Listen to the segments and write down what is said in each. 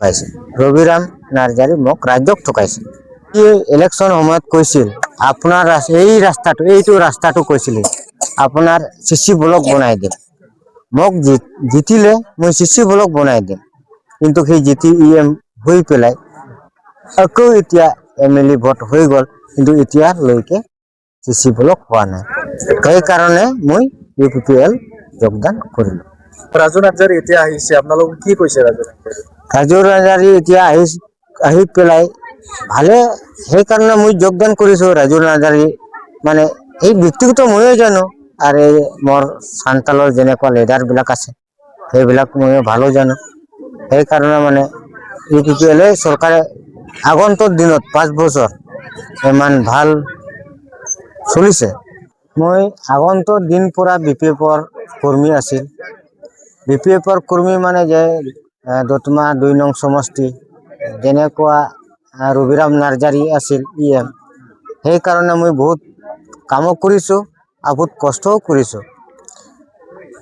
ঠকাইছে ৰবিৰাম নাৰ্জাৰী মোক ৰাজ্যক ঠকাইছে। এই ইলেকশ্যন সময়ত কৈছিল আপোনাৰ এইটো ৰাস্তাটো কৈছিলে আপোনাৰ চিচি ব্লক বনাই দিম। মোক জিতিলে মই চিচি ব্লক বনাই দিম, কিন্তু সেই জিতি হৈ পেলাই আকৌ এতিয়া MLA ভোট হৈ গ'ল, কিন্তু এতিয়ালৈকে চিচি ব্লক হোৱা নাই। সেইকাৰণে মই UPPL যোগদান কৰিলো। ৰাজু নাৰ্জাৰী এতিয়া আহিছে, আপোনালোকক কি কৈছে ৰাজু নাৰ্জাৰী এতিয়া আহি পেলাই ভালে, সেইকাৰণে মই যোগদান কৰিছো। ৰাজু নাৰ্জাৰী মানে এই ব্যক্তিগত ময়ো জানো, আৰু এই মোৰ সান্তালৰ যেনেকুৱা লিডাৰ বিলাক আছে সেইবিলাক ময়ো ভালো জানো। সেইকাৰণে মানে UPPL চৰকাৰে আগন্তুক দিনত 5 বছৰ ইমান ভাল চলিছে। মই আগন্তুক দিন পৰা BPF-ৰ কৰ্মী আছিল। BPF-ৰ কৰ্মী মানে যে দতমা 2 নং সমষ্টি যেনেকুৱা ৰবিৰাম নাৰ্জাৰী আছিল সেইকাৰণে মই বহুত কামো কৰিছো আৰু বহুত কষ্টও কৰিছো।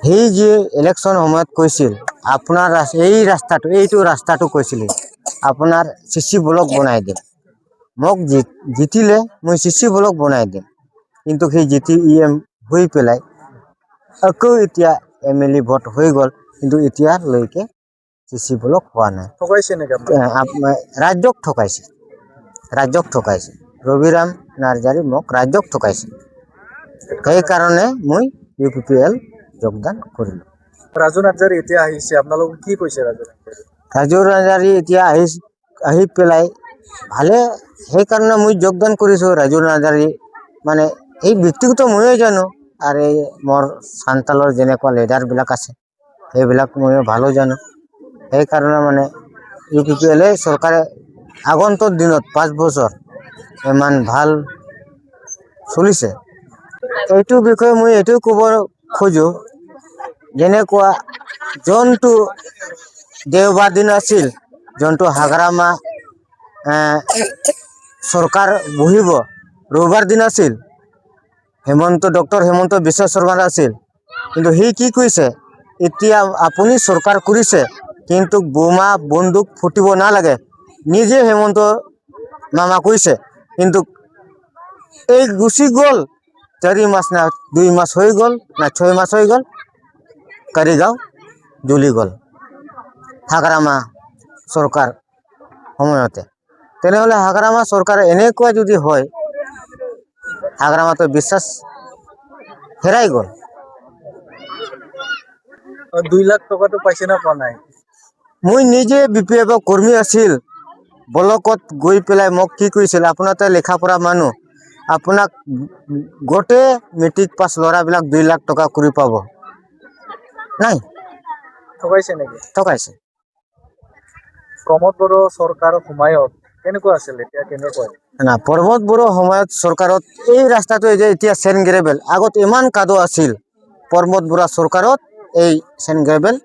সেই যে ইলেকশ্যন সময়ত কৈছিল আপোনাৰ এইটো ৰাস্তাটো কৈছিলে আপোনাৰ চিচি ব্লক বনাই দিম। মোক জিতিলে মই চিচি ব্লক বনাই দিম, কিন্তু সেই জিতি হৈ পেলাই আকৌ এতিয়া MLA ভোট হৈ গ'ল, কিন্তু এতিয়ালৈকে চিচি ব্লক হোৱা নাই। ৰাজ্যক ঠকাইছে ৰবিৰাম নাৰ্জাৰী মোক ৰাজ্যক ঠকাইছে। সেইকাৰণে মই UPPL যোগদান কৰিলো। ৰাজু নাৰ্জাৰী এতিয়া আহিছে, আপোনালোকক কি কৈছে ৰাজু নাৰ্জাৰী এতিয়া আহি পেলাই ভালে, সেইকাৰণে মই যোগদান কৰিছো। ৰাজু নাৰ্জাৰী মানে এই ব্যক্তিগত ময়ো জানো, আৰু এই মোৰ সান্তালৰ যেনেকুৱা লিডাৰ বিলাক আছে সেইবিলাক ময়ো ভালো জানো। সেইকাৰণে মানে UPPL চৰকাৰে আগন্তুক দিনত 5 বছৰ ইমান ভাল চলিছে। এইটো বিষয়ে মই এইটো ক'ব খোজো, যেনেকুৱা যোনটো দেওবাৰ দিন আছিল, যোনটো হাগ্ৰামা চৰকাৰ বহিব ৰবিবাৰ দিন আছিল, ডক্টৰ হেমন্ত বিশ্ব শৰ্মা আছিল, কিন্তু সি কি কৈছে এতিয়া আপুনি চৰকাৰ কৰিছে কিন্তু বোমা বন্দুক ফুটিব নালাগে, নিজে হেমন্ত মামা কৈছে, কিন্তু এই গুচি গ'ল 4 মাস না 2 মাস হৈ গ'ল না 6 মাস হৈ গ'ল, কাৰিগাঁও জ্বলি গ'ল হাগ্ৰামা চৰকাৰ সময়তে। তেনেহ'লে হাগ্ৰামা চৰকাৰ এনেকুৱা যদি হয়, হাগ্ৰামাতো বিশ্বাস হেৰাই গ'ল। 2 লাখ টকাটো পাইছে না পোৱা নাই? মই নিজে BPF কৰ্মী আছিল, ব্লকত গৈ পেলাই মোক কি কৈছিল আপোনাৰ তো লেখা পঢ়া মানুহ, আপোনাক গোটেই মেট্ৰিক পাছ ল'ৰাবিলাক 2 লাখ টকা কৰি পাব নাই। ঠকাইছে নেকি? ঠকাইছে। প্ৰমোদ বড়ো চৰকাৰৰ সময়ত কেনেকুৱা আছিল, এতিয়া কেনেকুৱা? না, প্ৰমোদ বড়ো সময়ত চৰকাৰত এই ৰাস্তাটো যে এতিয়া চেন গ্ৰেভেল, আগত ইমান কাদো আছিল, প্ৰমোদ বড়ো চৰকাৰত এই চেন গ্ৰেভেল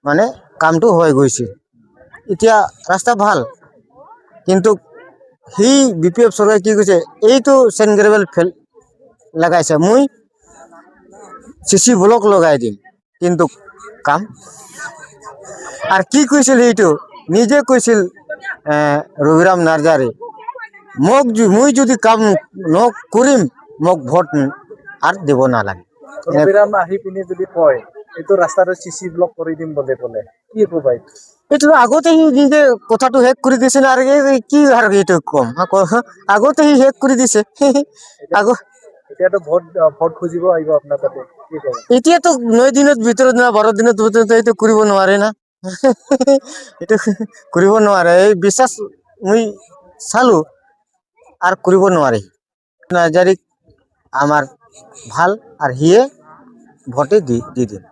মানে কামটো হৈ গৈছিল, এতিয়া ৰাস্তা ভাল। কিন্তু সেই BPF চৰকাৰে কি কৈছে এইটো চেন গ্ৰেভেল লগাইছে, মই চিচি ব্লক লগাই দিম, কিন্তু কাম আৰ কি কৈছিল এইটো নিজে কৈছিল ৰবিৰাম নাৰ্জাৰী, মই যদি কাম নকৰিম মোক ভোট আৰ দিব নালাগে। ৰবিৰাম আহি পিনে যদি কয় এইটো ৰাস্তাটো চিচি ব্লক কৰি দিম বুলি ক'লে কি ক'বা? এইটো আগতে নিজে কথাটো শেষ কৰি দিছে না, আৰু কি আৰ এইটো কম, আগতে শেষ কৰি দিছে। এতিয়াতো ভোট খুজিব আহিব আপোনাৰ তাতে, কি ক'ব? এতিয়াতো 9 দিনৰ ভিতৰত না 12 দিনৰ ভিতৰত এইটো কৰিব নোৱাৰে না, এইটো কৰিব নোৱাৰে। এই বিশ্বাস মই চালো আৰ কৰিব নোৱাৰে। নাৰ্জাৰীক আমাৰ ভাল, আৰ হিয়ে ভোটে দি দিম।